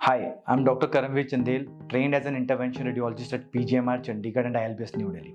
Hi, I'm Dr. Karamveer Chandel, trained as an intervention radiologist at PGMR Chandigarh and ILBS New Delhi.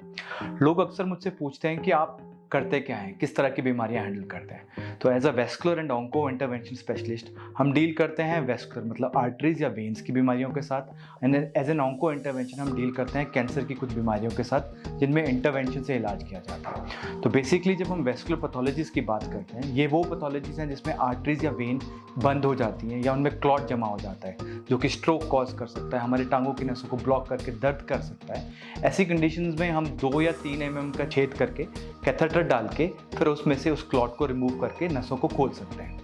लोग अक्सर मुझसे पूछते हैं कि आप करते क्या हैं, किस तरह की बीमारियां हैंडल करते हैं। तो as a vascular and onco intervention specialist हम डील करते हैं वेस्कुलर मतलब आर्टरीज या वेन्स की बीमारियों के साथ, and as an onco intervention हम डील करते हैं कैंसर की कुछ बीमारियों के साथ जिनमें इंटरवेंशन से इलाज किया जाता है। तो बेसिकली जब हम वेस्कुलर पैथोलॉजीज की बात करते हैं, ये वो पैथोलॉजीज हैं जिसमें आर्टरीज या वेन बंद हो जाती हैं या उनमें क्लॉट जमा हो जाता है जो कि स्ट्रोक कॉज कर सकता है, हमारे टांगों की नसों को ब्लॉक करके दर्द कर सकता है। ऐसी कंडीशंस में हम 2 या 3 mm का छेद करके कैथेटर डाल के फिर उसमें से उस क्लॉट को रिमूव करके नसों को खोल सकते हैं।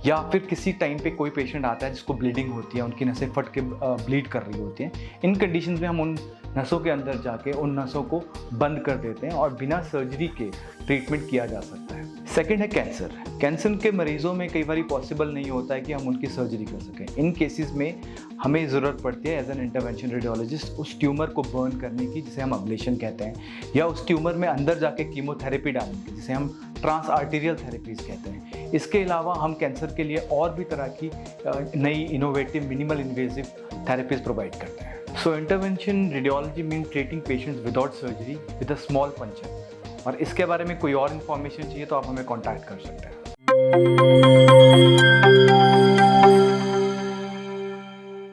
या फिर किसी टाइम पे कोई पेशेंट आता है जिसको ब्लीडिंग होती है, उनकी नसें फट के ब्लीड कर रही होती हैं। इन कंडीशंस में हम उन नसों के अंदर जाके उन नसों को बंद कर देते हैं और बिना सर्जरी के ट्रीटमेंट किया जा सकता है। सेकेंड है कैंसर। कैंसर के मरीजों में कई बार पॉसिबल नहीं होता है कि हम उनकी सर्जरी कर सकें। इन केसेस में हमें ज़रूरत पड़ती है एज एन इंटरवेंशन रेडियोलॉजिस्ट उस ट्यूमर को बर्न करने की, जिसे हम अब्लेशन कहते हैं, या उस ट्यूमर में अंदर जाके कीमोथेरेपी डालने की, जिसे हम ट्रांस आर्टीरियल थेरेपीज कहते हैं। इसके अलावा हम कैंसर के लिए और भी तरह की नई innovative minimal invasive therapies provide करते हैं। So intervention radiology mean treating patients without surgery with a small puncture. और इसके बारे में कोई और इन्फॉर्मेशन चाहिए तो आप हमें कॉन्टैक्ट कर सकते हैं।